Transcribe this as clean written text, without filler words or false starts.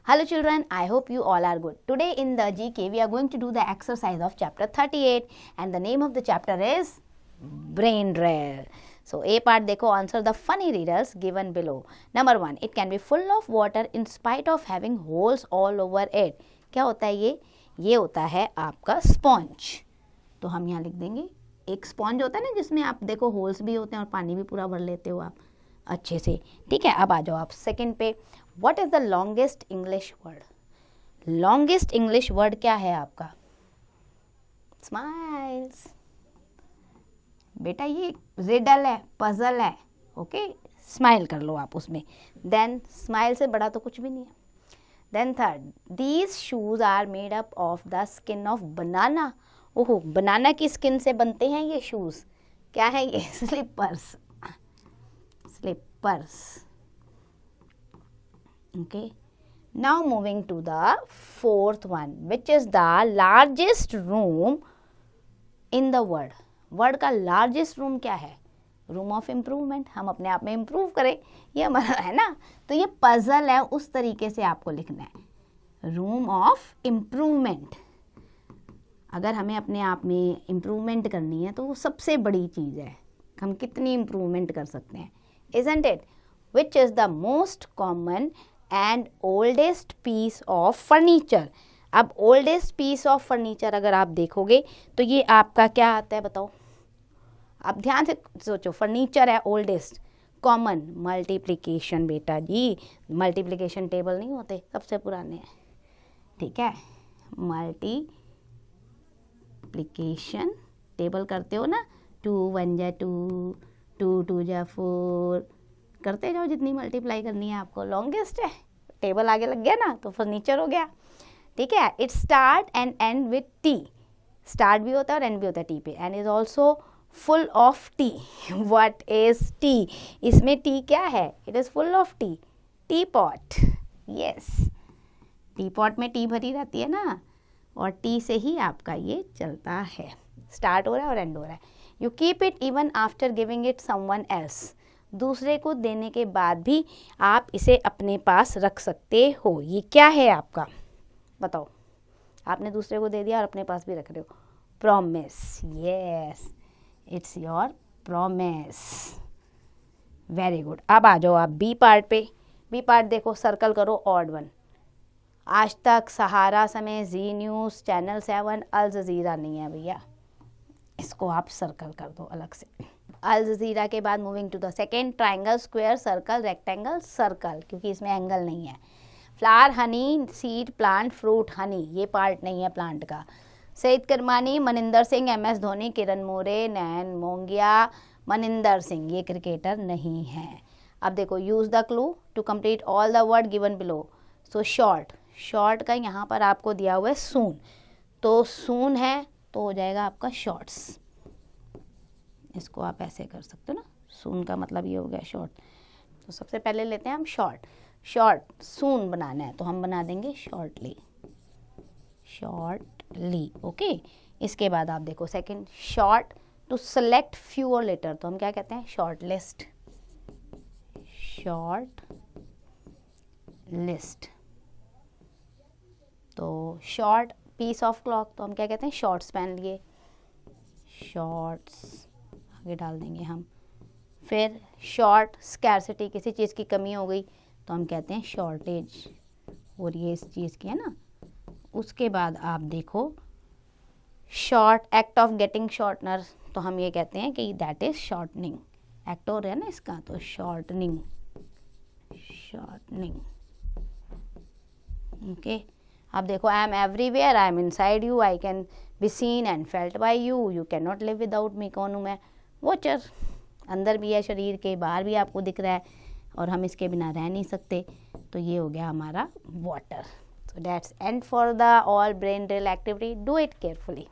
Hello children, I hope you all are good. Today in the GK we are going to do the exercise of chapter 38 and the name of the chapter is brain drill. So A part देखो, answer the funny riddles given below. Number 1, it can be full of water in spite of having holes all over it. क्या होता है ये होता है आपका sponge. तो हम यहाँ लिख देंगे एक स्पॉन्ज होता है ना जिसमें आप देखो होल्स भी होते हैं और पानी भी पूरा भर लेते हो आप अच्छे से. ठीक है, अब आ जाओ आप सेकंड पे. What is the longest English word? Longest English word क्या है आपका? स्माइल्स. बेटा ये रिडल है, पजल है. ओके, स्माइल कर लो आप उसमें. देन स्माइल से बड़ा तो कुछ भी नहीं है. Then third, these shoes are made up of the skin of banana. ओहो, बनाना की स्किन से बनते हैं ये शूज. क्या है ये? Slippers. Slippers. Okay. Now moving to the fourth one, which is the largest room in the world. Word का लार्जेस्ट रूम क्या है? Room of improvement. हम अपने आप में इम्प्रूव करें, ये हमारा है ना. तो ये पजल है, उस तरीके से आपको लिखना है. Room of improvement. अगर हमें अपने आप में इम्प्रूवमेंट करनी है तो वो सबसे बड़ी चीज़ है. हम कितनी इम्प्रूवमेंट कर सकते हैं. Isn't it? Which is the most common and oldest piece of furniture? अब oldest piece of furniture अगर आप देखोगे तो ये आपका क्या आता है बताओ. आप ध्यान से सोचो. फर्नीचर है ओल्डेस्ट. Common multiplication. बेटा जी मल्टीप्लिकेशन टेबल नहीं होते, सबसे पुराने हैं. ठीक है, मल्टीप्लिकेशन टेबल करते हो ना. 2 1 जा 2, 2 2 जा 4, करते जाओ जितनी मल्टीप्लाई करनी है आपको. लॉन्गेस्ट है, टेबल आगे लग गया ना तो फर्नीचर हो गया. ठीक है. It start and and with T. Start भी होता है और एंड भी होता है टी पे. And is also full of T. What is T? इसमें टी क्या है? It is full of T. T pot. Yes, T pot में टी भरी रहती है ना, और टी से ही आपका ये चलता है. स्टार्ट हो रहा है और एंड हो रहा है. You keep it even after giving it someone else. दूसरे को देने के बाद भी आप इसे अपने पास रख सकते हो. ये क्या है आपका बताओ. आपने दूसरे को दे दिया और अपने पास भी रख रहे हो. Promise. Yes, it's your promise. Very good. अब आ जाओ आप बी पार्ट पे. बी पार्ट देखो, सर्कल करो ऑड वन. आज तक, सहारा समय, जी न्यूज़, चैनल 7, अल जजीरा नहीं है भैया, इसको आप सर्कल कर दो अलग से. अल जजीरा के बाद moving to the second, triangle, square, circle, rectangle, circle, क्योंकि इसमें एंगल नहीं है. Flower, honey, seed, plant, fruit, honey, ये पार्ट नहीं है प्लांट का. सईद करमानी, मनिंदर सिंह, MS धोनी, किरण मोरे, नैन मोंगिया, मनिंदर सिंह, ये क्रिकेटर नहीं है. अब देखो, use the clue to complete all the word given below. So short. Short का यहाँ पर आपको दिया हुआ है सून, तो सून है तो हो जाएगा आपका शॉर्ट्स. इसको आप ऐसे कर सकते हो ना, सून का मतलब ये हो गया शॉर्ट. तो सबसे पहले लेते हैं हम शॉर्ट. शॉर्ट सून बनाना है तो हम बना देंगे शॉर्टली. शॉर्टली. ओके. इसके बाद आप देखो second, short to select fewer letter, तो हम क्या कहते हैं? Short list. Short list. तो शॉर्ट पीस ऑफ क्लॉक, तो हम क्या कहते हैं? शॉर्ट्स पहन लिए. शॉर्ट्स आगे डाल देंगे हम. फिर शॉर्ट स्कैरसिटी, किसी चीज़ की कमी हो गई तो हम कहते हैं शॉर्टेज, और ये इस चीज़ की है ना. उसके बाद आप देखो short act of getting shortener, तो हम ये कहते हैं कि दैट इज शॉर्टनिंग. एक्ट हो रहा है ना इसका, तो शॉर्टनिंग. शॉर्टनिंग. ओके. अब देखो, I am everywhere, I am inside you, I can be seen and felt by you, you can not live without me. कौन हूँ मैं? वॉचर. अंदर भी है शरीर के, बाहर भी आपको दिख रहा है, और हम इसके बिना रह नहीं सकते. तो ये हो गया हमारा water. So that's and for the all brain drill activity. Do it carefully.